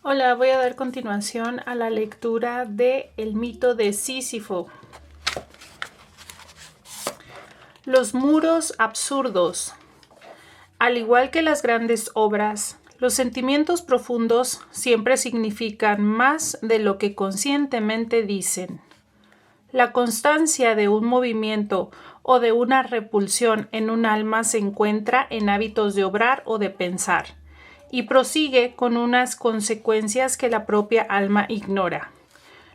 Hola, voy a dar continuación a la lectura de El mito de Sísifo. Los muros absurdos. Al igual que las grandes obras, los sentimientos profundos siempre significan más de lo que conscientemente dicen. La constancia de un movimiento o de una repulsión en un alma se encuentra en hábitos de obrar o de pensar, y prosigue con unas consecuencias que la propia alma ignora.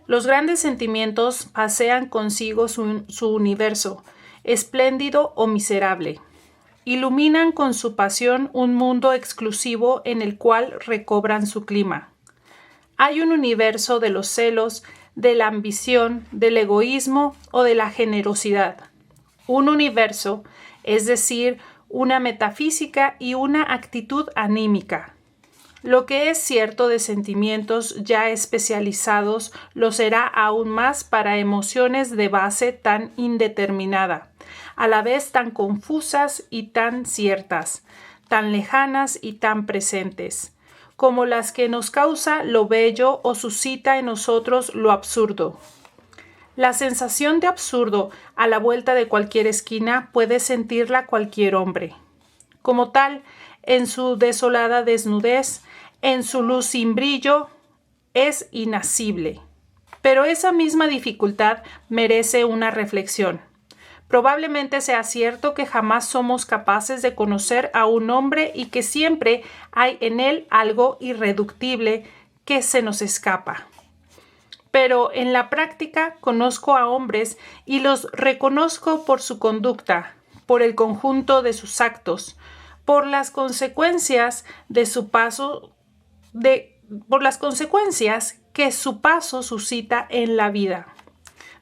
Los grandes sentimientos pasean consigo su universo, espléndido o miserable. Iluminan con su pasión un mundo exclusivo en el cual recobran su clima. Hay un universo de los celos, de la ambición, del egoísmo o de la generosidad. Un universo, es decir, una metafísica y una actitud anímica. Lo que es cierto de sentimientos ya especializados lo será aún más para emociones de base tan indeterminada, a la vez tan confusas y tan ciertas, tan lejanas y tan presentes, como las que nos causa lo bello o suscita en nosotros lo absurdo. La sensación de absurdo a la vuelta de cualquier esquina puede sentirla cualquier hombre. Como tal, en su desolada desnudez, en su luz sin brillo, es inasible. Pero esa misma dificultad merece una reflexión. Probablemente sea cierto que jamás somos capaces de conocer a un hombre y que siempre hay en él algo irreductible que se nos escapa. Pero en la práctica conozco a hombres y los reconozco por su conducta, por el conjunto de sus actos, por las consecuencias de su paso, por las consecuencias que su paso suscita en la vida.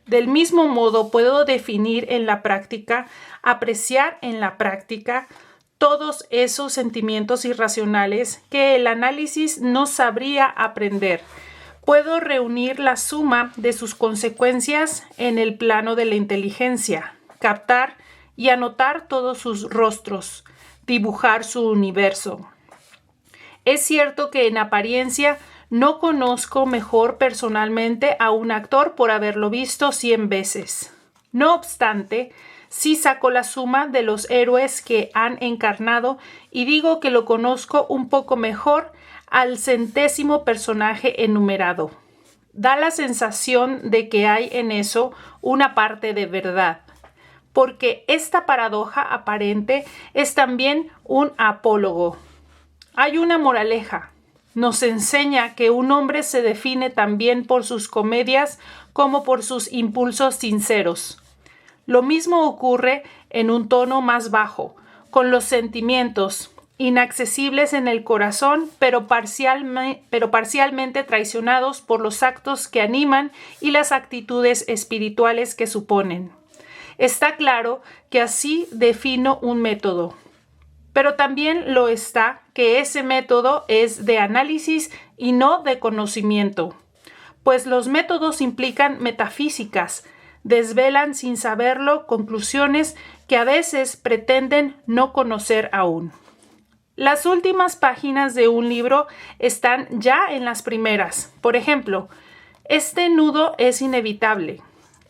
Del mismo modo puedo definir en la práctica, apreciar en la práctica todos esos sentimientos irracionales que el análisis no sabría aprender. Puedo reunir la suma de sus consecuencias en el plano de la inteligencia, captar y anotar todos sus rostros, dibujar su universo. Es cierto que en apariencia no conozco mejor personalmente a un actor por haberlo visto 100 veces. No obstante, sí saco la suma de los héroes que han encarnado y digo que lo conozco un poco mejor al 100º personaje enumerado. Da la sensación de que hay en eso una parte de verdad, porque esta paradoja aparente es también un apólogo. Hay una moraleja. Nos enseña que un hombre se define también por sus comedias como por sus impulsos sinceros. Lo mismo ocurre en un tono más bajo, con los sentimientos, inaccesibles en el corazón, pero parcialmente traicionados por los actos que animan y las actitudes espirituales que suponen. Está claro que así defino un método. Pero también lo está que ese método es de análisis y no de conocimiento, pues los métodos implican metafísicas, desvelan sin saberlo conclusiones que a veces pretenden no conocer aún. Las últimas páginas de un libro están ya en las primeras. Por ejemplo, este nudo es inevitable.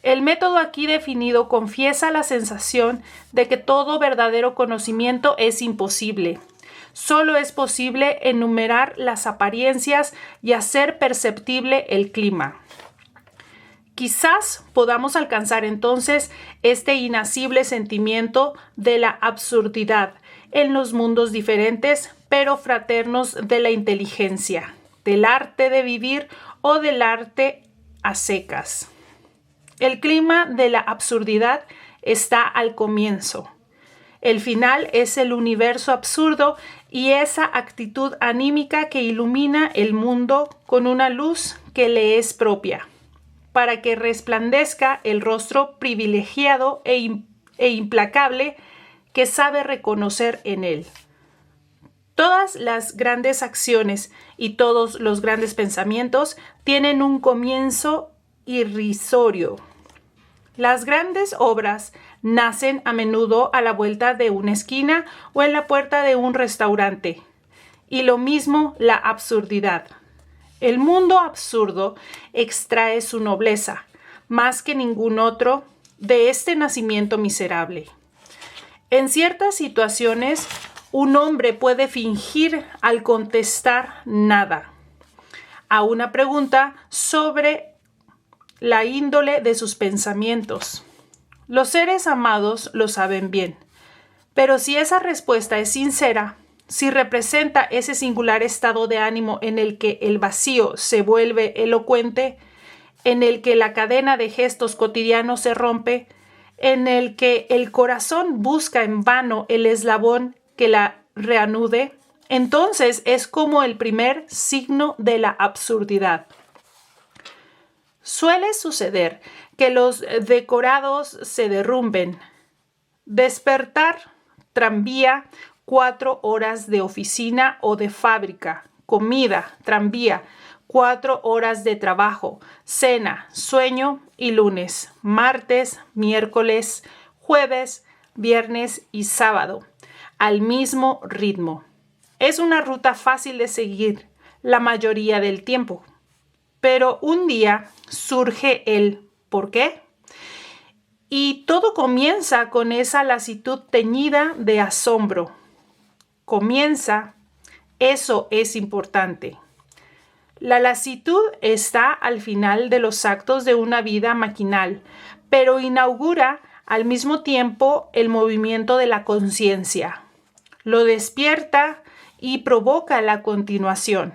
El método aquí definido confiesa la sensación de que todo verdadero conocimiento es imposible. Solo es posible enumerar las apariencias y hacer perceptible el clima. Quizás podamos alcanzar entonces este inasible sentimiento de la absurdidad en los mundos diferentes, pero fraternos de la inteligencia, del arte de vivir o del arte a secas. El clima de la absurdidad está al comienzo. El final es el universo absurdo y esa actitud anímica que ilumina el mundo con una luz que le es propia, para que resplandezca el rostro privilegiado e implacable que sabe reconocer en él. Todas las grandes acciones y todos los grandes pensamientos tienen un comienzo irrisorio. Las grandes obras nacen a menudo a la vuelta de una esquina o en la puerta de un restaurante. Y lo mismo la absurdidad. El mundo absurdo extrae su nobleza, más que ningún otro, de este nacimiento miserable. En ciertas situaciones, un hombre puede fingir al contestar nada a una pregunta sobre la índole de sus pensamientos. Los seres amados lo saben bien, pero si esa respuesta es sincera, si representa ese singular estado de ánimo en el que el vacío se vuelve elocuente, en el que la cadena de gestos cotidianos se rompe, en el que el corazón busca en vano el eslabón que la reanude, entonces es como el primer signo de la absurdidad. Suele suceder que los decorados se derrumben. Despertar, tranvía, 4 horas de oficina o de fábrica, comida, tranvía, 4 horas de trabajo, cena, sueño y lunes, martes, miércoles, jueves, viernes y sábado, al mismo ritmo. Es una ruta fácil de seguir la mayoría del tiempo, pero un día surge el ¿por qué? Y todo comienza con esa lasitud teñida de asombro. Comienza, eso es importante. La lasitud está al final de los actos de una vida maquinal, pero inaugura al mismo tiempo el movimiento de la conciencia. Lo despierta y provoca la continuación.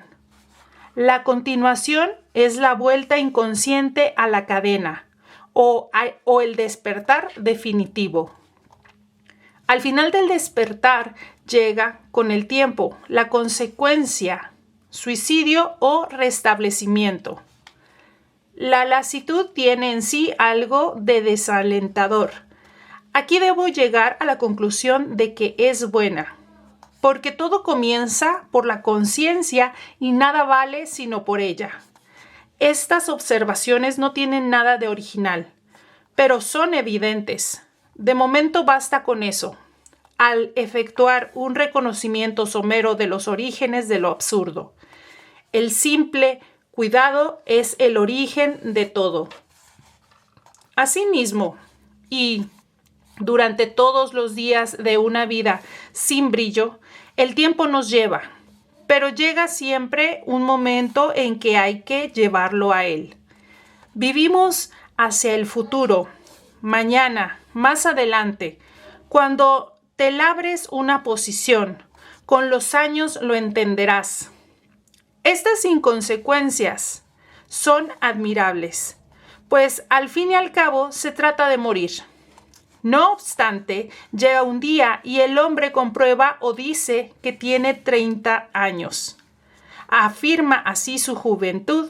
La continuación es la vuelta inconsciente a la cadena o el despertar definitivo. Al final del despertar llega con el tiempo la consecuencia, suicidio o restablecimiento. La lasitud tiene en sí algo de desalentador. Aquí debo llegar a la conclusión de que es buena, porque todo comienza por la conciencia y nada vale sino por ella. Estas observaciones no tienen nada de original, pero son evidentes. De momento basta con eso, al efectuar un reconocimiento somero de los orígenes de lo absurdo. El simple cuidado es el origen de todo. Asimismo, y durante todos los días de una vida sin brillo, el tiempo nos lleva, pero llega siempre un momento en que hay que llevarlo a él. Vivimos hacia el futuro, mañana, más adelante, cuando te labres una posición, con los años lo entenderás. Estas inconsecuencias son admirables, pues al fin y al cabo se trata de morir. No obstante, llega un día y el hombre comprueba o dice que tiene 30 años. Afirma así su juventud,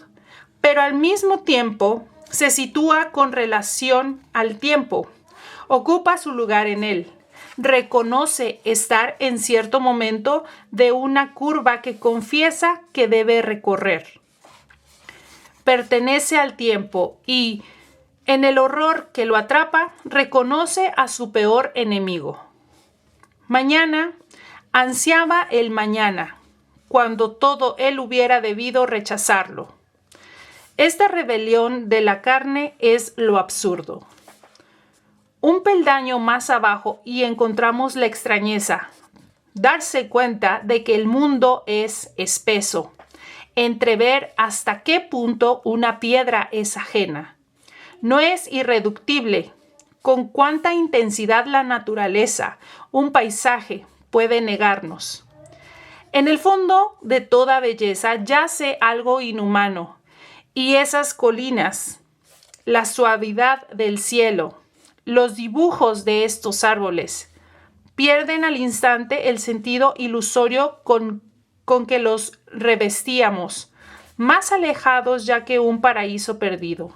pero al mismo tiempo se sitúa con relación al tiempo, ocupa su lugar en él, reconoce estar en cierto momento de una curva que confiesa que debe recorrer. Pertenece al tiempo y, en el horror que lo atrapa, reconoce a su peor enemigo. Mañana ansiaba el mañana, cuando todo él hubiera debido rechazarlo. Esta rebelión de la carne es lo absurdo. Un peldaño más abajo y encontramos la extrañeza. Darse cuenta de que el mundo es espeso. Entrever hasta qué punto una piedra es ajena. No es irreductible. Con cuánta intensidad la naturaleza, un paisaje, puede negarnos. En el fondo de toda belleza yace algo inhumano, y esas colinas, la suavidad del cielo, los dibujos de estos árboles, pierden al instante el sentido ilusorio con que los revestíamos, más alejados ya que un paraíso perdido.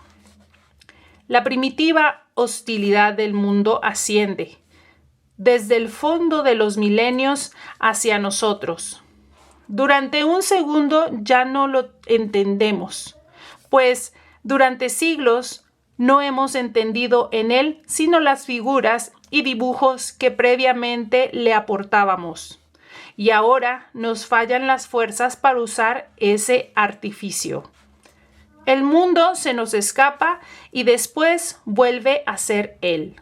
La primitiva hostilidad del mundo asciende, desde el fondo de los milenios hacia nosotros. Durante un segundo ya no lo entendemos, pues durante siglos no hemos entendido en él sino las figuras y dibujos que previamente le aportábamos. y ahora nos fallan las fuerzas para usar ese artificio. El mundo se nos escapa y después vuelve a ser él.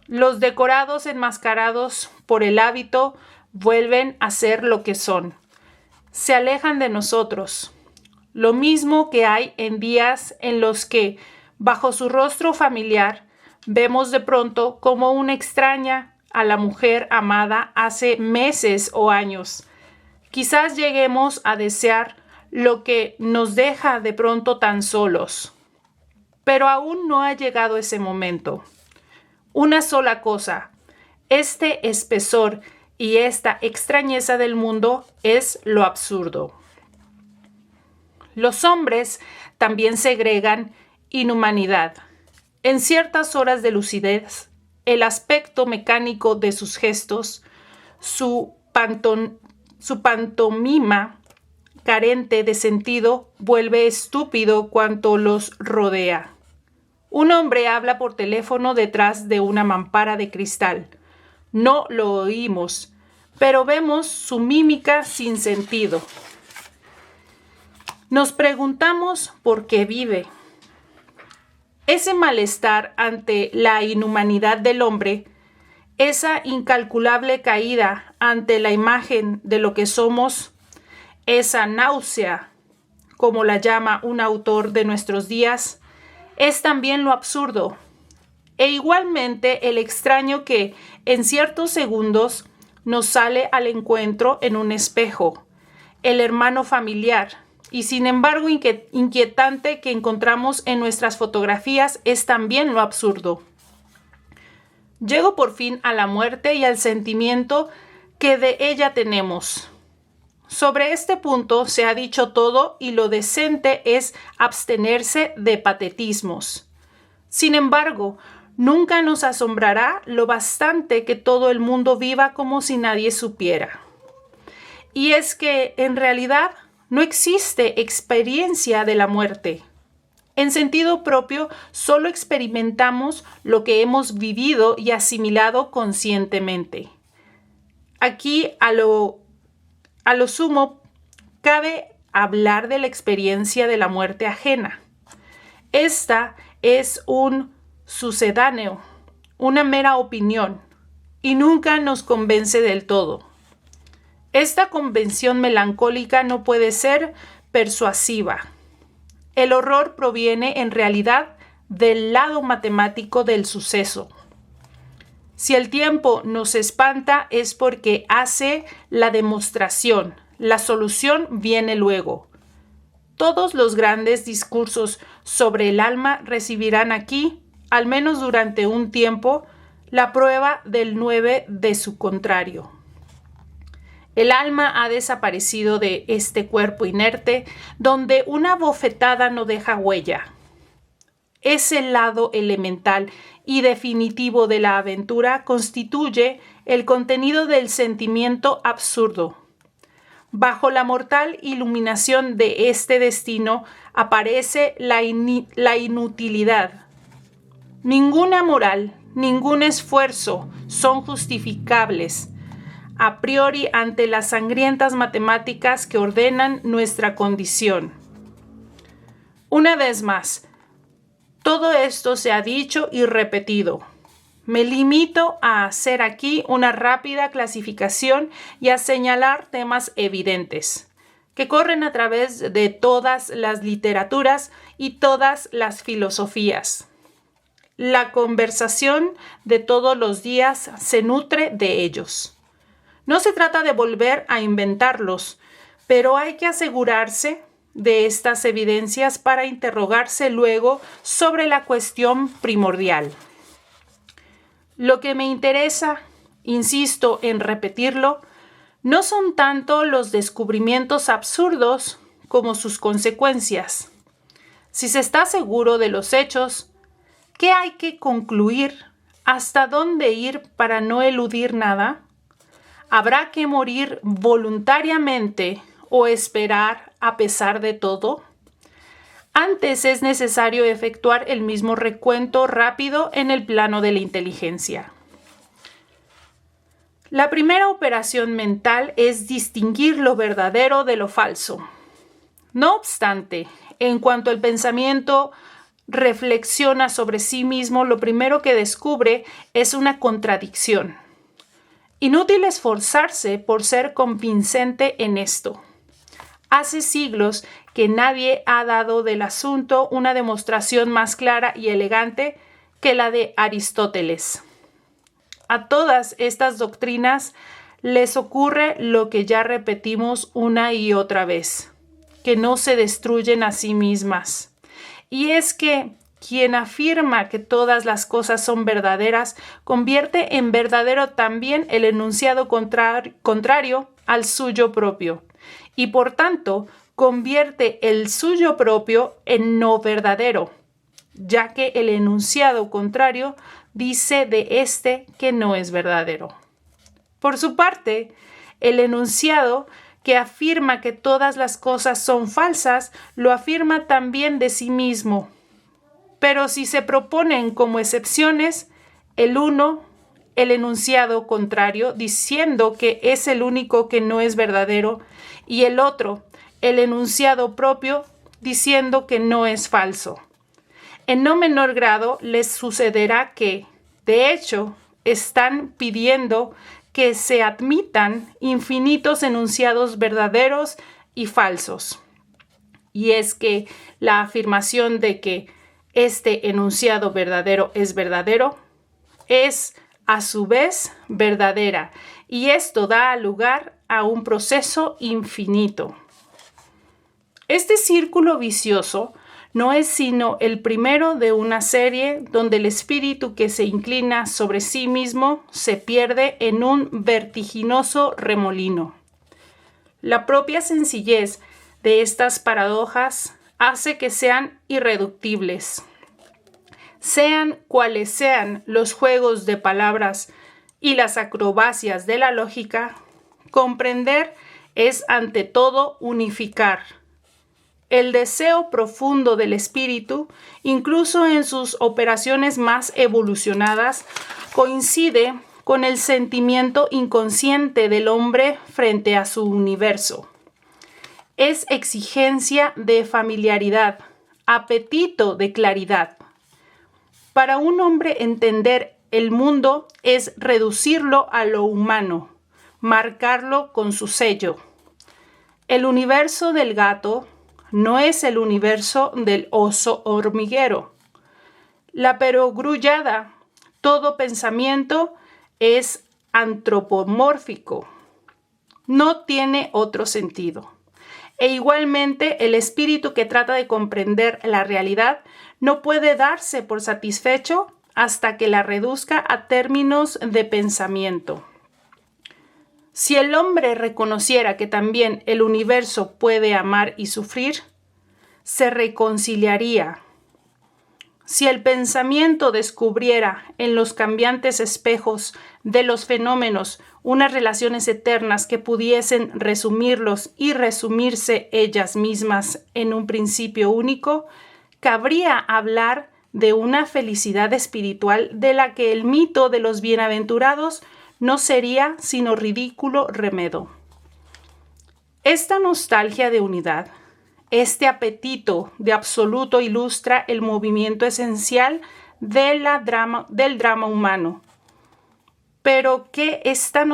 Los decorados enmascarados por el hábito vuelven a ser lo que son. Se alejan de nosotros. Lo mismo que hay en días en los que, bajo su rostro familiar, vemos de pronto como una extraña a la mujer amada hace meses o años. Quizás lleguemos a desear lo que nos deja de pronto tan solos. Pero aún no ha llegado ese momento. Una sola cosa, este espesor y esta extrañeza del mundo es lo absurdo. Los hombres también segregan inhumanidad. En ciertas horas de lucidez, el aspecto mecánico de sus gestos, su pantomima carente de sentido vuelve estúpido cuanto los rodea. Un hombre habla por teléfono detrás de una mampara de cristal. No lo oímos, pero vemos su mímica sin sentido. Nos preguntamos por qué vive. Ese malestar ante la inhumanidad del hombre, esa incalculable caída ante la imagen de lo que somos, esa náusea, como la llama un autor de nuestros días, es también lo absurdo, e igualmente el extraño que en ciertos segundos nos sale al encuentro en un espejo, el hermano familiar, y sin embargo inquietante que encontramos en nuestras fotografías es también lo absurdo. Llego por fin a la muerte y al sentimiento que de ella tenemos. Sobre este punto se ha dicho todo y lo decente es abstenerse de patetismos. Sin embargo, nunca nos asombrará lo bastante que todo el mundo viva como si nadie supiera. Y es que, en realidad, no existe experiencia de la muerte. En sentido propio, solo experimentamos lo que hemos vivido y asimilado conscientemente. Aquí, a lo sumo, cabe hablar de la experiencia de la muerte ajena. Esta es un sucedáneo, una mera opinión, y nunca nos convence del todo. Esta convención melancólica no puede ser persuasiva. El horror proviene en realidad del lado matemático del suceso. Si el tiempo nos espanta es porque hace la demostración, la solución viene luego. Todos los grandes discursos sobre el alma recibirán aquí, al menos durante un tiempo, la prueba del 9 de su contrario. El alma ha desaparecido de este cuerpo inerte, donde una bofetada no deja huella. Ese lado elemental y definitivo de la aventura constituye el contenido del sentimiento absurdo. Bajo la mortal iluminación de este destino aparece la inutilidad. Ninguna moral, ningún esfuerzo son justificables a priori ante las sangrientas matemáticas que ordenan nuestra condición. Una vez más, todo esto se ha dicho y repetido. Me limito a hacer aquí una rápida clasificación y a señalar temas evidentes, que corren a través de todas las literaturas y todas las filosofías. La conversación de todos los días se nutre de ellos. No se trata de volver a inventarlos, pero hay que asegurarse de estas evidencias para interrogarse luego sobre la cuestión primordial. Lo que me interesa, insisto en repetirlo, no son tanto los descubrimientos absurdos como sus consecuencias. Si se está seguro de los hechos, ¿qué hay que concluir? ¿Hasta dónde ir para no eludir nada? ¿Habrá que morir voluntariamente o esperar a pesar de todo? Antes es necesario efectuar el mismo recuento rápido en el plano de la inteligencia. La primera operación mental es distinguir lo verdadero de lo falso. No obstante, en cuanto el pensamiento reflexiona sobre sí mismo, lo primero que descubre es una contradicción. Inútil esforzarse por ser convincente en esto. Hace siglos que nadie ha dado del asunto una demostración más clara y elegante que la de Aristóteles. A todas estas doctrinas les ocurre lo que ya repetimos una y otra vez, que no se destruyen a sí mismas. Y es que quien afirma que todas las cosas son verdaderas, convierte en verdadero también el enunciado contrario al suyo propio, y por tanto convierte el suyo propio en no verdadero, ya que el enunciado contrario dice de éste que no es verdadero. Por su parte, el enunciado que afirma que todas las cosas son falsas, lo afirma también de sí mismo. Pero si se proponen como excepciones, el uno, el enunciado contrario, diciendo que es el único que no es verdadero, y el otro, el enunciado propio, diciendo que no es falso. En no menor grado les sucederá que, de hecho, están pidiendo que se admitan infinitos enunciados verdaderos y falsos. Y es que la afirmación de que este enunciado verdadero es a su vez verdadera, y esto da lugar a un proceso infinito. Este círculo vicioso no es sino el primero de una serie donde el espíritu que se inclina sobre sí mismo se pierde en un vertiginoso remolino. La propia sencillez de estas paradojas hace que sean irreductibles. Sean cuales sean los juegos de palabras y las acrobacias de la lógica, comprender es ante todo unificar. El deseo profundo del espíritu, incluso en sus operaciones más evolucionadas, coincide con el sentimiento inconsciente del hombre frente a su universo. Es exigencia de familiaridad, apetito de claridad. Para un hombre entender el mundo es reducirlo a lo humano, marcarlo con su sello. El universo del gato no es el universo del oso hormiguero. La perogrullada, todo pensamiento es antropomórfico. No tiene otro sentido. E igualmente, el espíritu que trata de comprender la realidad no puede darse por satisfecho hasta que la reduzca a términos de pensamiento. Si el hombre reconociera que también el universo puede amar y sufrir, se reconciliaría. Si el pensamiento descubriera en los cambiantes espejos de los fenómenos unas relaciones eternas que pudiesen resumirlos y resumirse ellas mismas en un principio único, cabría hablar de una felicidad espiritual de la que el mito de los bienaventurados no sería sino ridículo remedo. Esta nostalgia de unidad, este apetito de absoluto ilustra el movimiento esencial del drama humano. Pero que esta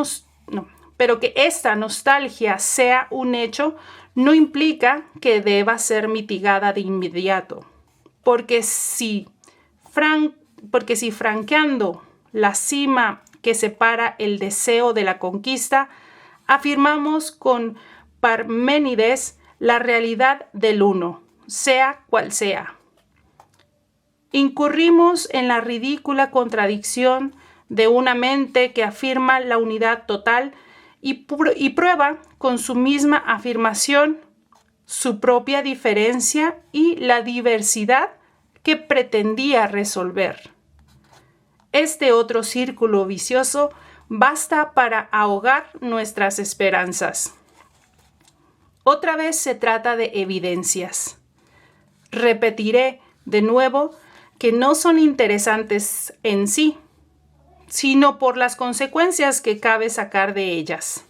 nostalgia sea un hecho no implica que deba ser mitigada de inmediato. Porque si franqueando la cima que separa el deseo de la conquista, afirmamos con Parménides la realidad del uno, sea cual sea. Incurrimos en la ridícula contradicción de una mente que afirma la unidad total y prueba con su misma afirmación su propia diferencia y la diversidad que pretendía resolver. Este otro círculo vicioso basta para ahogar nuestras esperanzas. Otra vez se trata de evidencias. Repetiré de nuevo que no son interesantes en sí, sino por las consecuencias que cabe sacar de ellas.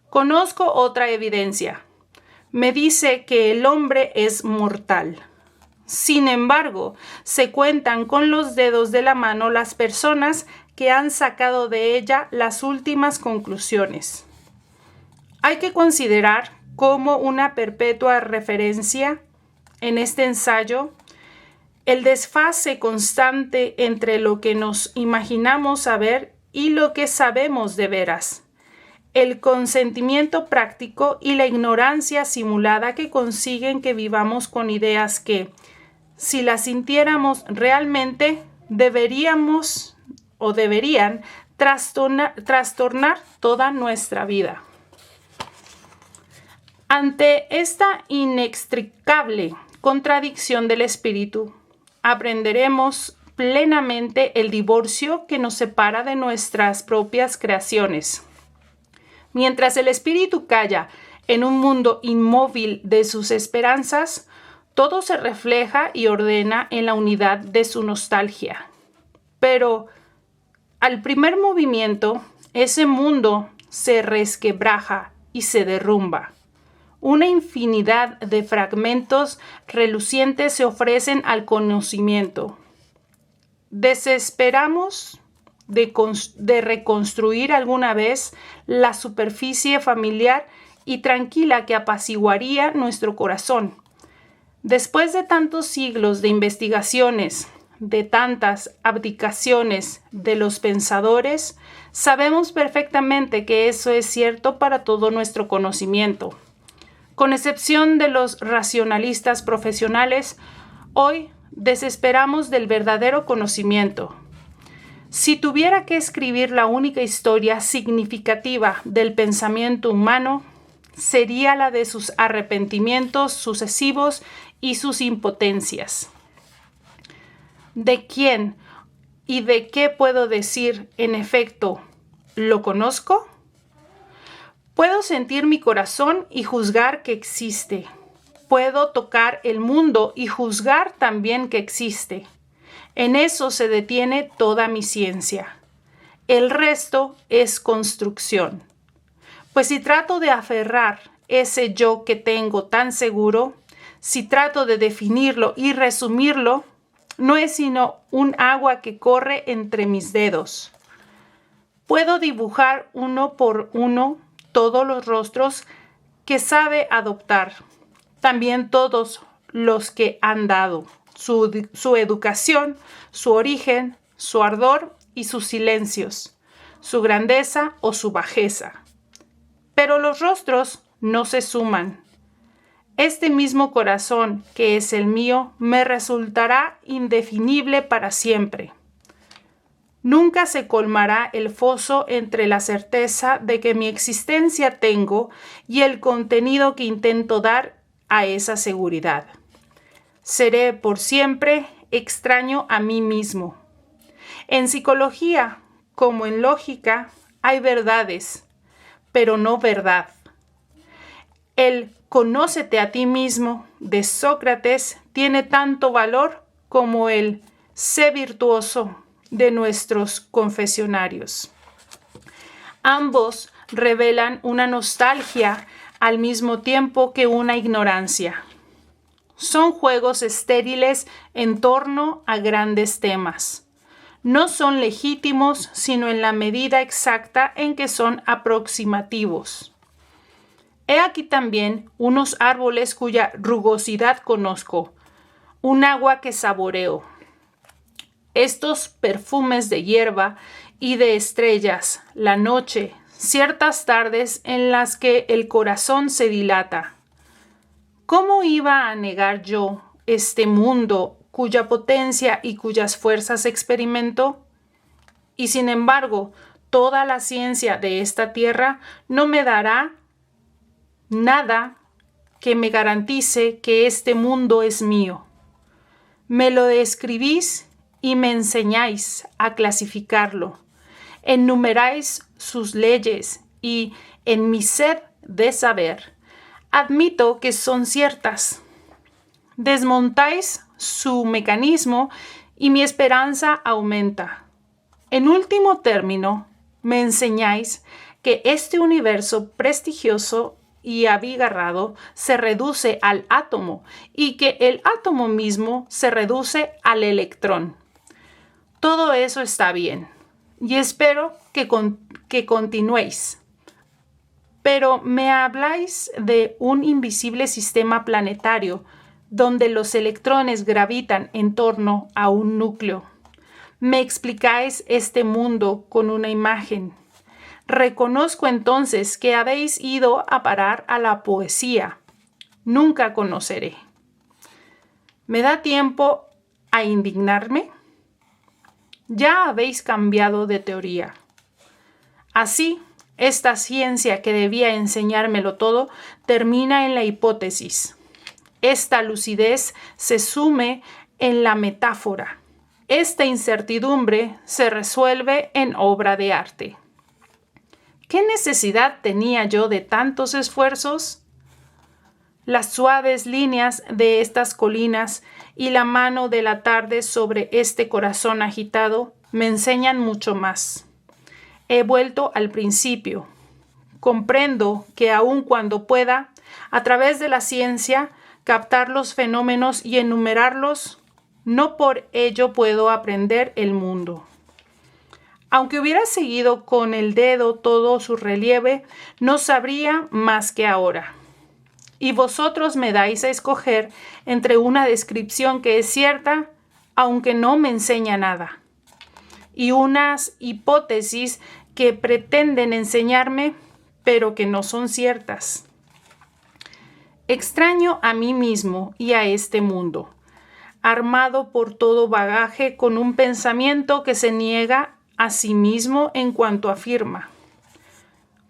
Conozco otra evidencia. Me dice que el hombre es mortal. Sin embargo, se cuentan con los dedos de la mano las personas que han sacado de ella las últimas conclusiones. Hay que considerar como una perpetua referencia en este ensayo el desfase constante entre lo que nos imaginamos saber y lo que sabemos de veras, el consentimiento práctico y la ignorancia simulada que consiguen que vivamos con ideas que, si las sintiéramos realmente, deberían trastornar toda nuestra vida. Ante esta inextricable contradicción del espíritu, aprenderemos plenamente el divorcio que nos separa de nuestras propias creaciones. Mientras el espíritu calla en un mundo inmóvil de sus esperanzas, todo se refleja y ordena en la unidad de su nostalgia. Pero al primer movimiento, ese mundo se resquebraja y se derrumba. Una infinidad de fragmentos relucientes se ofrecen al conocimiento. ¿Desesperamos de reconstruir alguna vez la superficie familiar y tranquila que apaciguaría nuestro corazón? Después de tantos siglos de investigaciones, de tantas abdicaciones de los pensadores, sabemos perfectamente que eso es cierto para todo nuestro conocimiento. Con excepción de los racionalistas profesionales, hoy desesperamos del verdadero conocimiento. Si tuviera que escribir la única historia significativa del pensamiento humano, sería la de sus arrepentimientos sucesivos y sus impotencias. ¿De quién y de qué puedo decir, en efecto, lo conozco? Puedo sentir mi corazón y juzgar que existe. Puedo tocar el mundo y juzgar también que existe. En eso se detiene toda mi ciencia. El resto es construcción. Pues si trato de aferrar ese yo que tengo tan seguro, si trato de definirlo y resumirlo, no es sino un agua que corre entre mis dedos. Puedo dibujar uno por uno todos los rostros que sabe adoptar, también todos los que han dado, su educación, su origen, su ardor y sus silencios, su grandeza o su bajeza. Pero los rostros no se suman. Este mismo corazón, que es el mío, me resultará indefinible para siempre. Nunca se colmará el foso entre la certeza de que mi existencia tengo y el contenido que intento dar a esa seguridad. Seré por siempre extraño a mí mismo. En psicología, como en lógica, hay verdades, pero no verdad. El conócete a ti mismo de Sócrates tiene tanto valor como el sé virtuoso de nuestros confesionarios. Ambos revelan una nostalgia al mismo tiempo que una ignorancia. Son juegos estériles en torno a grandes temas. No son legítimos sino en la medida exacta en que son aproximativos. He aquí también unos árboles cuya rugosidad conozco, un agua que saboreo. Estos perfumes de hierba y de estrellas, la noche, ciertas tardes en las que el corazón se dilata. ¿Cómo iba a negar yo este mundo cuya potencia y cuyas fuerzas experimento? Y sin embargo, toda la ciencia de esta tierra no me dará nada que me garantice que este mundo es mío. Me lo describís y me enseñáis a clasificarlo. Enumeráis sus leyes y, en mi sed de saber, admito que son ciertas. Desmontáis su mecanismo y mi esperanza aumenta. En último término, me enseñáis que este universo prestigioso y abigarrado se reduce al átomo y que el átomo mismo se reduce al electrón. Todo eso está bien y espero que continuéis. Pero me habláis de un invisible sistema planetario donde los electrones gravitan en torno a un núcleo. Me explicáis este mundo con una imagen. Reconozco entonces que habéis ido a parar a la poesía. Nunca conoceré. ¿Me da tiempo a indignarme? Ya habéis cambiado de teoría. Así, esta ciencia que debía enseñármelo todo termina en la hipótesis. Esta lucidez se sume en la metáfora. Esta incertidumbre se resuelve en obra de arte. ¿Qué necesidad tenía yo de tantos esfuerzos? Las suaves líneas de estas colinas y la mano de la tarde sobre este corazón agitado me enseñan mucho más. He vuelto al principio. Comprendo que aun cuando pueda, a través de la ciencia, captar los fenómenos y enumerarlos, no por ello puedo aprender el mundo. Aunque hubiera seguido con el dedo todo su relieve, no sabría más que ahora. Y vosotros me dais a escoger entre una descripción que es cierta, aunque no me enseña nada, y unas hipótesis que pretenden enseñarme, pero que no son ciertas. Extraño a mí mismo y a este mundo, armado por todo bagaje con un pensamiento que se niega a sí mismo en cuanto afirma.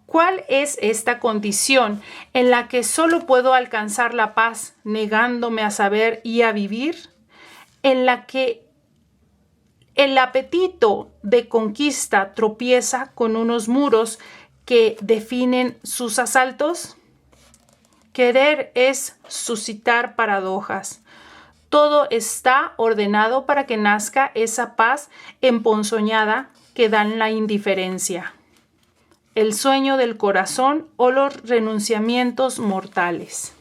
¿Cuál es esta condición en la que solo puedo alcanzar la paz negándome a saber y a vivir? En la que el apetito de conquista tropieza con unos muros que definen sus asaltos. Querer es suscitar paradojas. Todo está ordenado para que nazca esa paz emponzoñada que dan la indiferencia, el sueño del corazón o los renunciamientos mortales.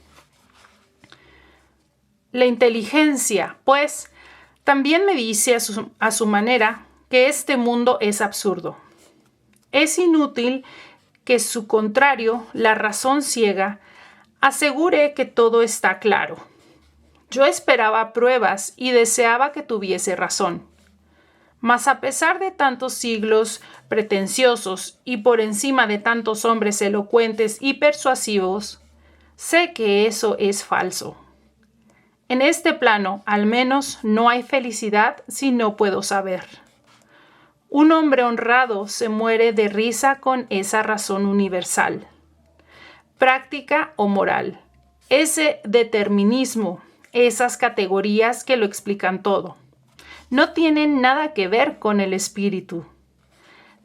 La inteligencia, pues, también me dice a su manera que este mundo es absurdo. Es inútil que su contrario, la razón ciega, asegure que todo está claro. Yo esperaba pruebas y deseaba que tuviese razón. Mas a pesar de tantos siglos pretenciosos y por encima de tantos hombres elocuentes y persuasivos, sé que eso es falso. En este plano, al menos, no hay felicidad si no puedo saber. Un hombre honrado se muere de risa con esa razón universal, práctica o moral, ese determinismo, esas categorías que lo explican todo. No tienen nada que ver con el espíritu.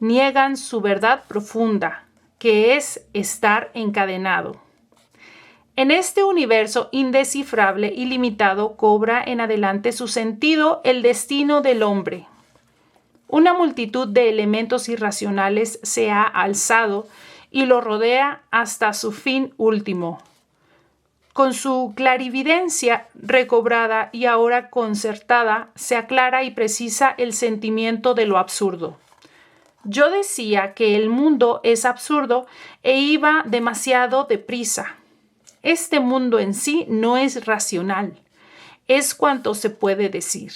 Niegan su verdad profunda, que es estar encadenado. En este universo indescifrable y limitado cobra en adelante su sentido el destino del hombre. Una multitud de elementos irracionales se ha alzado y lo rodea hasta su fin último. Con su clarividencia recobrada y ahora concertada, se aclara y precisa el sentimiento de lo absurdo. Yo decía que el mundo es absurdo e iba demasiado deprisa. Este mundo en sí no es racional, es cuanto se puede decir.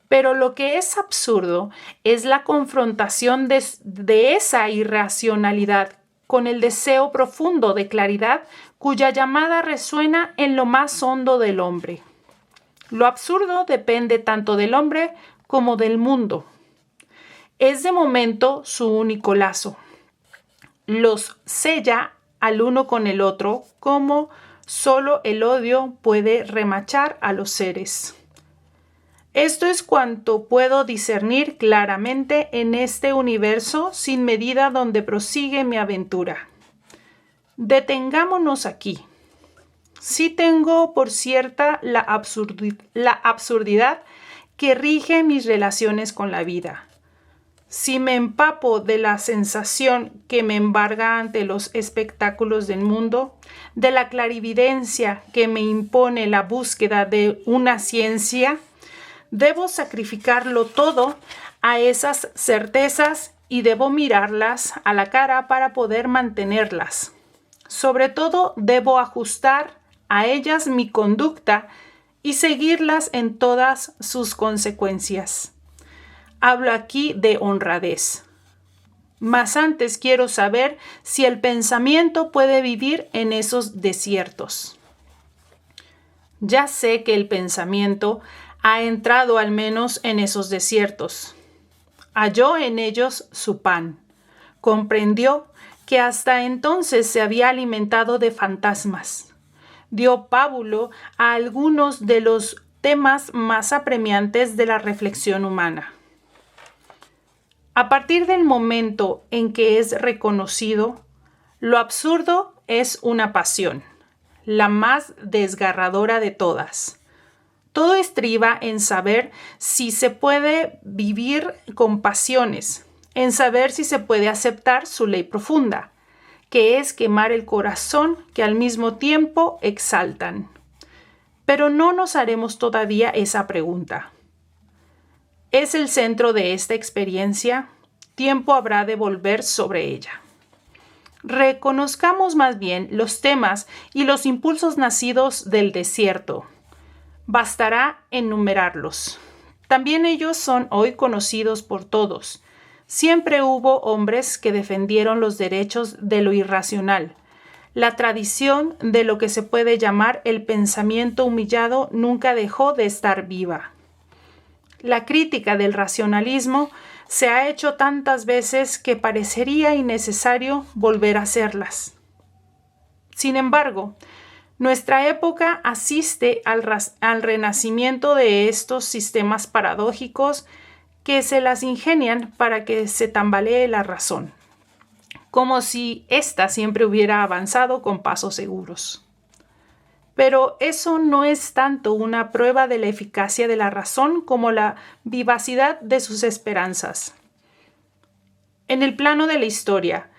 Pero lo que es absurdo es la confrontación de esa irracionalidad con el deseo profundo de claridad cuya llamada resuena en lo más hondo del hombre. Lo absurdo depende tanto del hombre como del mundo. Es de momento su único lazo. Los sella al uno con el otro como solo el odio puede remachar a los seres. Esto es cuanto puedo discernir claramente en este universo sin medida donde prosigue mi aventura. Detengámonos aquí. Sí tengo por cierta la absurdidad que rige mis relaciones con la vida. Si me empapo de la sensación que me embarga ante los espectáculos del mundo, de la clarividencia que me impone la búsqueda de una ciencia, debo sacrificarlo todo a esas certezas y debo mirarlas a la cara para poder mantenerlas. Sobre todo, debo ajustar a ellas mi conducta y seguirlas en todas sus consecuencias. Hablo aquí de honradez. Mas antes quiero saber si el pensamiento puede vivir en esos desiertos. Ya sé que el pensamiento ha entrado al menos en esos desiertos. Halló en ellos su pan. Comprendió que hasta entonces se había alimentado de fantasmas. Dio pábulo a algunos de los temas más apremiantes de la reflexión humana. A partir del momento en que es reconocido, lo absurdo es una pasión, la más desgarradora de todas. Todo estriba en saber si se puede vivir con pasiones, en saber si se puede aceptar su ley profunda, que es quemar el corazón que al mismo tiempo exaltan. Pero no nos haremos todavía esa pregunta. Es el centro de esta experiencia, tiempo habrá de volver sobre ella. Reconozcamos más bien los temas y los impulsos nacidos del desierto. Bastará enumerarlos. También ellos son hoy conocidos por todos. Siempre hubo hombres que defendieron los derechos de lo irracional. La tradición de lo que se puede llamar el pensamiento humillado nunca dejó de estar viva. La crítica del racionalismo se ha hecho tantas veces que parecería innecesario volver a hacerlas. Sin embargo, nuestra época asiste al renacimiento de estos sistemas paradójicos que se las ingenian para que se tambalee la razón, como si ésta siempre hubiera avanzado con pasos seguros. Pero eso no es tanto una prueba de la eficacia de la razón como la vivacidad de sus esperanzas. En el plano de la historia,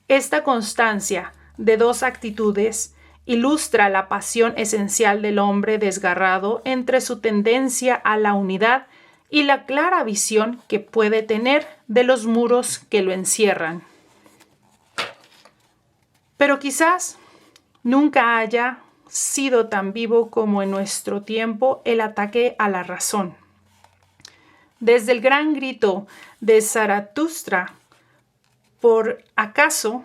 esta constancia de dos actitudes ilustra la pasión esencial del hombre desgarrado entre su tendencia a la unidad y la clara visión que puede tener de los muros que lo encierran. Pero quizás nunca haya sido tan vivo como en nuestro tiempo el ataque a la razón. Desde el gran grito de Zaratustra, por acaso,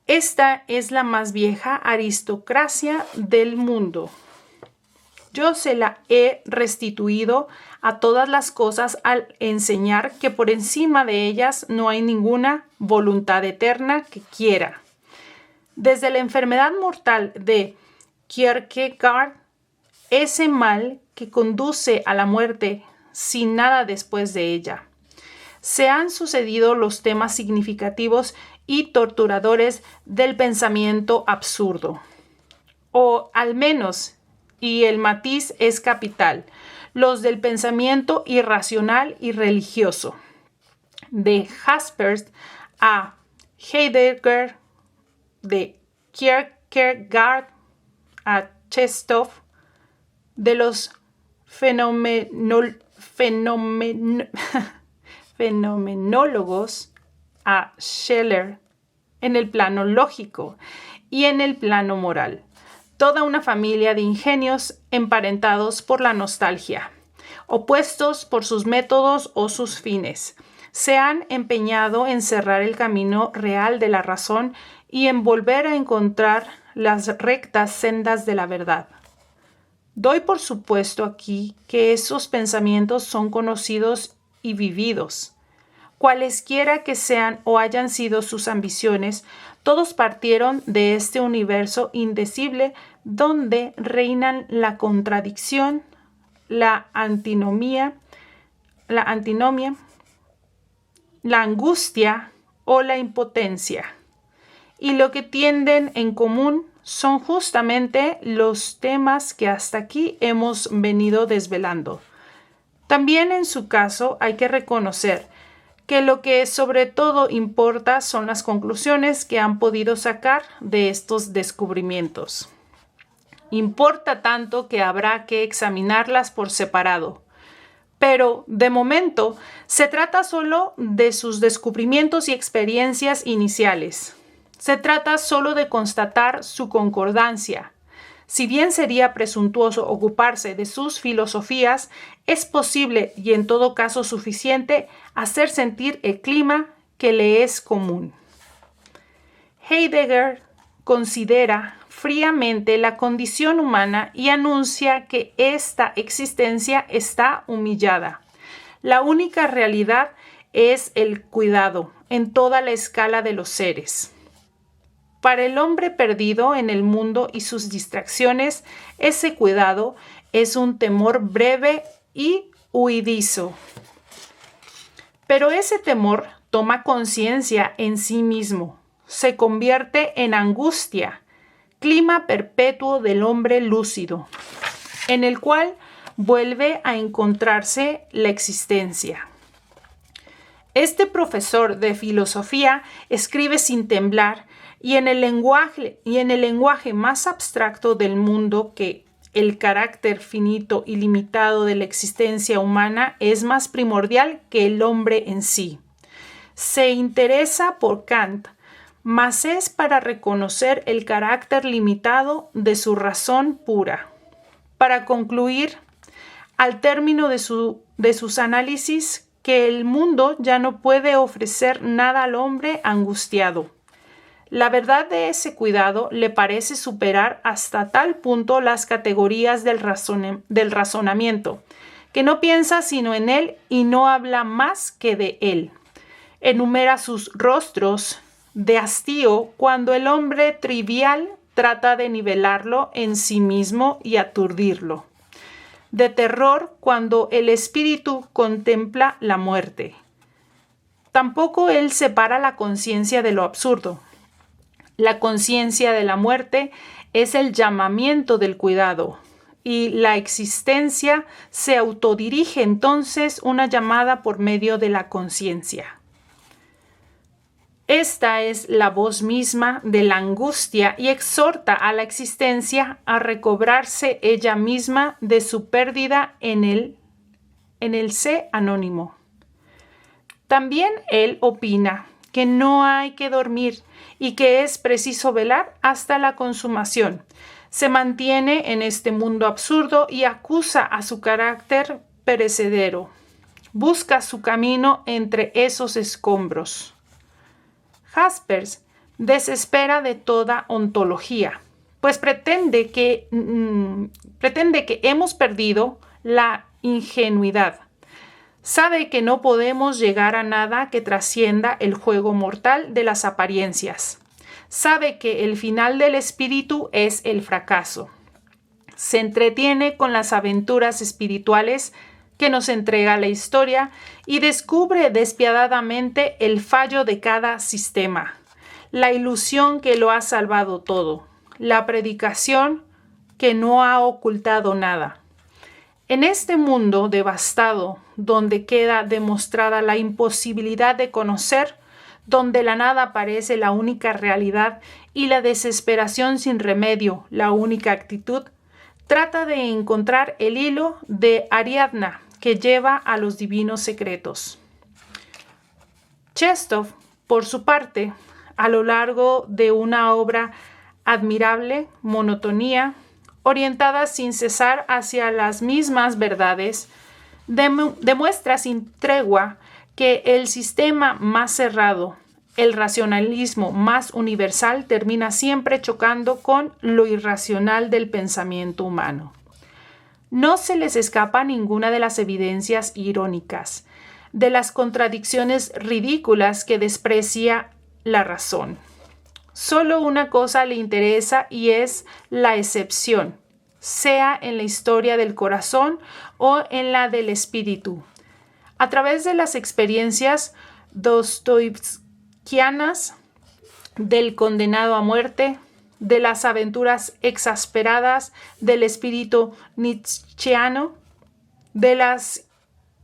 esta es la más vieja aristocracia del mundo. Yo se la he restituido a todas las cosas al enseñar que por encima de ellas no hay ninguna voluntad eterna que quiera. Desde la enfermedad mortal de Kierkegaard, ese mal que conduce a la muerte sin nada después de ella. Se han sucedido los temas significativos y torturadores del pensamiento absurdo. O al menos, y el matiz es capital, los del pensamiento irracional y religioso. De Jaspers a Heidegger, de Kierkegaard a Chestov, de los fenomenólogos a Scheler, en el plano lógico y en el plano moral. Toda una familia de ingenios emparentados por la nostalgia, opuestos por sus métodos o sus fines, se han empeñado en cerrar el camino real de la razón y en volver a encontrar las rectas sendas de la verdad. Doy por supuesto aquí que esos pensamientos son conocidos y vividos. Cualesquiera que sean o hayan sido sus ambiciones, todos partieron de este universo indecible donde reinan la contradicción, la antinomia, la angustia o la impotencia. Y lo que tienden en común son justamente los temas que hasta aquí hemos venido desvelando. También en su caso hay que reconocer que lo que sobre todo importa son las conclusiones que han podido sacar de estos descubrimientos. Importa tanto que habrá que examinarlas por separado. Pero, de momento, se trata solo de sus descubrimientos y experiencias iniciales. Se trata solo de constatar su concordancia. Si bien sería presuntuoso ocuparse de sus filosofías, es posible y en todo caso suficiente hacer sentir el clima que le es común. Heidegger considera fríamente la condición humana y anuncia que esta existencia está humillada. La única realidad es el cuidado en toda la escala de los seres. Para el hombre perdido en el mundo y sus distracciones, ese cuidado es un temor breve y huidizo. Pero ese temor toma conciencia en sí mismo, se convierte en angustia, clima perpetuo del hombre lúcido, en el cual vuelve a encontrarse la existencia. Este profesor de filosofía escribe sin temblar y en el lenguaje más abstracto del mundo que el carácter finito y limitado de la existencia humana es más primordial que el hombre en sí. Se interesa por Kant, mas es para reconocer el carácter limitado de su razón pura. Para concluir, al término de sus análisis, que el mundo ya no puede ofrecer nada al hombre angustiado. La verdad de ese cuidado le parece superar hasta tal punto las categorías del razonamiento, que no piensa sino en él y no habla más que de él. Enumera sus rostros de hastío cuando el hombre trivial trata de nivelarlo en sí mismo y aturdirlo. De terror cuando el espíritu contempla la muerte. Tampoco él separa la conciencia de lo absurdo. La conciencia de la muerte es el llamamiento del cuidado y la existencia se autodirige entonces una llamada por medio de la conciencia. Esta es la voz misma de la angustia y exhorta a la existencia a recobrarse ella misma de su pérdida en el sé anónimo. También él opina que no hay que dormir y que es preciso velar hasta la consumación. Se mantiene en este mundo absurdo y acusa a su carácter perecedero. Busca su camino entre esos escombros. Jaspers desespera de toda ontología, pues pretende que hemos perdido la ingenuidad. Sabe que no podemos llegar a nada que trascienda el juego mortal de las apariencias. Sabe que el final del espíritu es el fracaso. Se entretiene con las aventuras espirituales que nos entrega la historia y descubre despiadadamente el fallo de cada sistema, la ilusión que lo ha salvado todo, la predicación que no ha ocultado nada. En este mundo devastado, donde queda demostrada la imposibilidad de conocer, donde la nada parece la única realidad y la desesperación sin remedio la única actitud, trata de encontrar el hilo de Ariadna que lleva a los divinos secretos. Chestov, por su parte, a lo largo de una obra admirable, monotonía, orientada sin cesar hacia las mismas verdades, demuestra sin tregua que el sistema más cerrado, el racionalismo más universal, termina siempre chocando con lo irracional del pensamiento humano. No se les escapa ninguna de las evidencias irónicas, de las contradicciones ridículas que desprecia la razón. Solo una cosa le interesa y es la excepción, sea en la historia del corazón o en la del espíritu. A través de las experiencias dostoyevskianas del condenado a muerte, de las aventuras exasperadas del espíritu nietzscheano, de las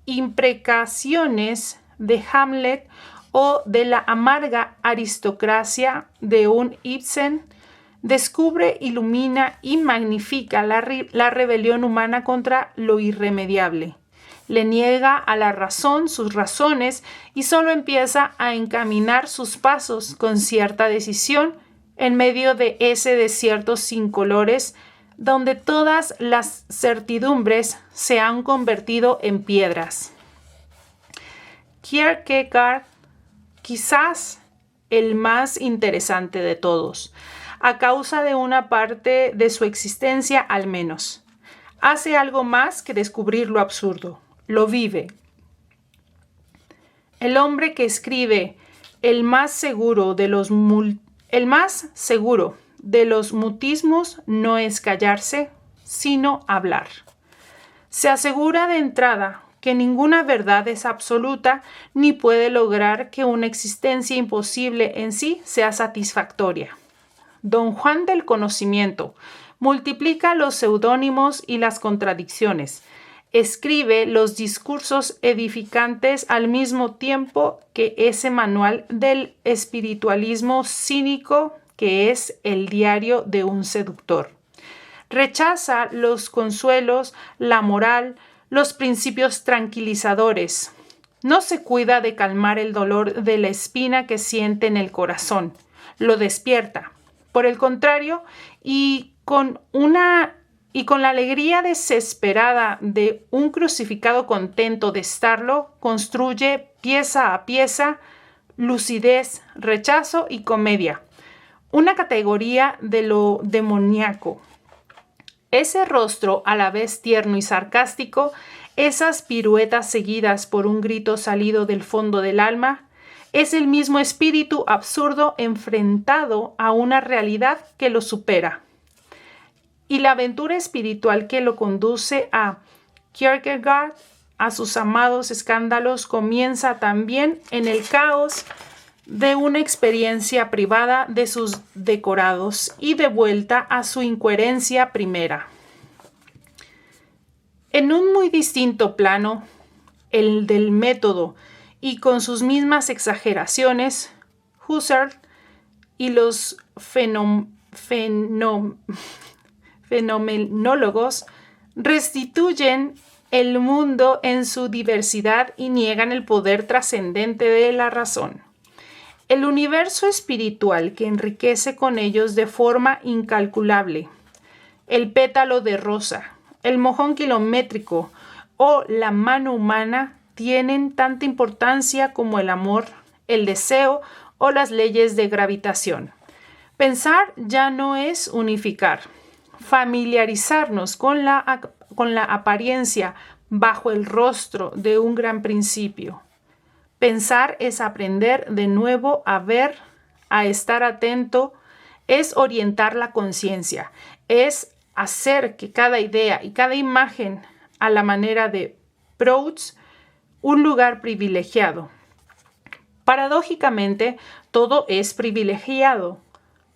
imprecaciones de Hamlet o de la amarga aristocracia de un Ibsen, descubre, ilumina y magnifica la rebelión humana contra lo irremediable. Le niega a la razón sus razones y solo empieza a encaminar sus pasos con cierta decisión en medio de ese desierto sin colores donde todas las certidumbres se han convertido en piedras. Kierkegaard, quizás el más interesante de todos, a causa de una parte de su existencia al menos, hace algo más que descubrir lo absurdo, lo vive. El hombre que escribe el más seguro de los mutismos no es callarse, sino hablar. Se asegura de entrada que ninguna verdad es absoluta ni puede lograr que una existencia imposible en sí sea satisfactoria. Don Juan del Conocimiento multiplica los seudónimos y las contradicciones. Escribe los discursos edificantes al mismo tiempo que ese manual del espiritualismo cínico que es el diario de un seductor. Rechaza los consuelos, la moral, los principios tranquilizadores. No se cuida de calmar el dolor de la espina que siente en el corazón. Lo despierta. Por el contrario, y con la alegría desesperada de un crucificado contento de estarlo, construye pieza a pieza lucidez, rechazo y comedia. Una categoría de lo demoníaco. Ese rostro a la vez tierno y sarcástico, esas piruetas seguidas por un grito salido del fondo del alma, es el mismo espíritu absurdo enfrentado a una realidad que lo supera. Y la aventura espiritual que lo conduce a Kierkegaard, a sus amados escándalos, comienza también en el caos de una experiencia privada de sus decorados y de vuelta a su incoherencia primera. En un muy distinto plano, el del método, y con sus mismas exageraciones, Husserl y los fenomenólogos restituyen el mundo en su diversidad y niegan el poder trascendente de la razón. El universo espiritual que enriquece con ellos de forma incalculable, el pétalo de rosa, el mojón kilométrico o la mano humana tienen tanta importancia como el amor, el deseo o las leyes de gravitación. Pensar ya no es unificar. Familiarizarnos con la apariencia bajo el rostro de un gran principio. Pensar es aprender de nuevo a ver, a estar atento, es orientar la conciencia, es hacer que cada idea y cada imagen, a la manera de Proust, un lugar privilegiado. Paradójicamente, todo es privilegiado,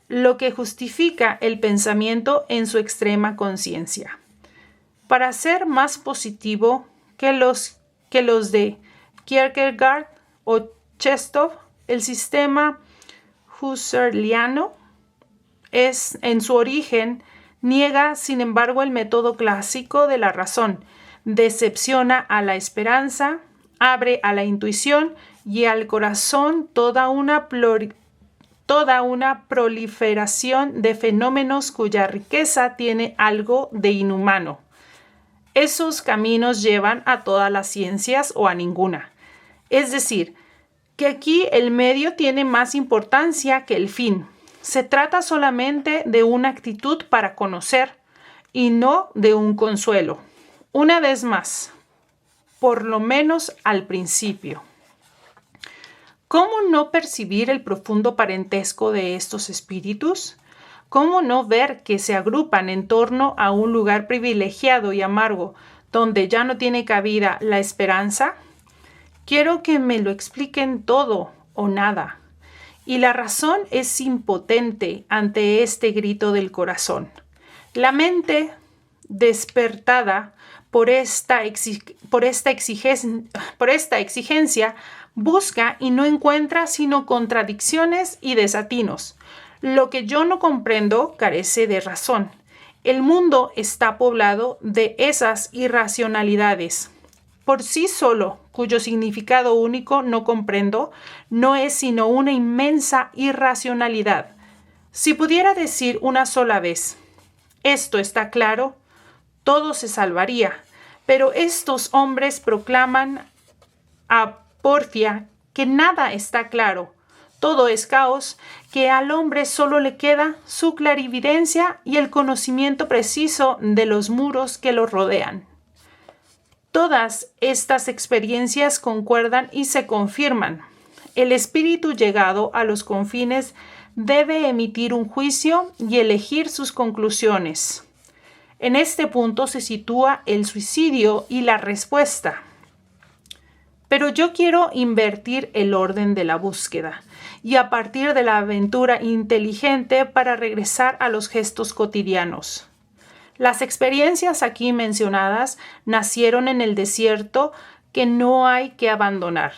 lo que justifica el pensamiento en su extrema conciencia. Para ser más positivo que los de Kierkegaard o Chestov, el sistema husserliano es, en su origen, niega, sin embargo, el método clásico de la razón, decepciona a la esperanza, abre a la intuición y al corazón toda una proliferación de fenómenos cuya riqueza tiene algo de inhumano. Esos caminos llevan a todas las ciencias o a ninguna. Es decir, que aquí el medio tiene más importancia que el fin. Se trata solamente de una actitud para conocer y no de un consuelo. Una vez más, por lo menos al principio. ¿Cómo no percibir el profundo parentesco de estos espíritus? ¿Cómo no ver que se agrupan en torno a un lugar privilegiado y amargo donde ya no tiene cabida la esperanza? Quiero que me lo expliquen todo o nada. Y la razón es impotente ante este grito del corazón. La mente, despertada por esta exigencia, Busca y no encuentra sino contradicciones y desatinos. Lo que yo no comprendo carece de razón. El mundo está poblado de esas irracionalidades. Por sí solo, cuyo significado único no comprendo, no es sino una inmensa irracionalidad. Si pudiera decir una sola vez, esto está claro, todo se salvaría, pero estos hombres proclaman a porfia que nada está claro, todo es caos, que al hombre solo le queda su clarividencia y el conocimiento preciso de los muros que lo rodean. Todas estas experiencias concuerdan y se confirman. El espíritu llegado a los confines debe emitir un juicio y elegir sus conclusiones. En este punto se sitúa el suicidio y la respuesta. Pero yo quiero invertir el orden de la búsqueda y a partir de la aventura inteligente para regresar a los gestos cotidianos. Las experiencias aquí mencionadas nacieron en el desierto que no hay que abandonar.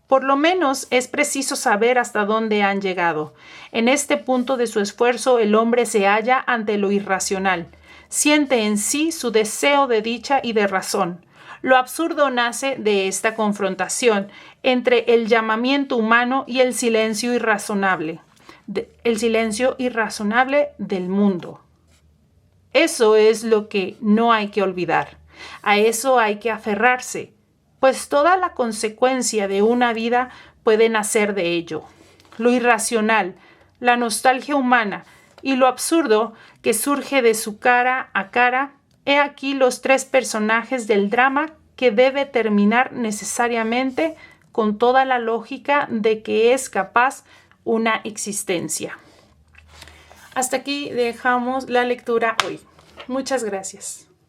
Por lo menos es preciso saber hasta dónde han llegado. En este punto de su esfuerzo el hombre se halla ante lo irracional. Siente en sí su deseo de dicha y de razón. Lo absurdo nace de esta confrontación entre el llamamiento humano y el silencio irrazonable. El silencio irrazonable del mundo. Eso es lo que no hay que olvidar. A eso hay que aferrarse, pues toda la consecuencia de una vida puede nacer de ello. Lo irracional, la nostalgia humana y lo absurdo que surge de su cara a cara, he aquí los tres personajes del drama que debe terminar necesariamente con toda la lógica de que es capaz una existencia. Hasta aquí dejamos la lectura hoy. Muchas gracias.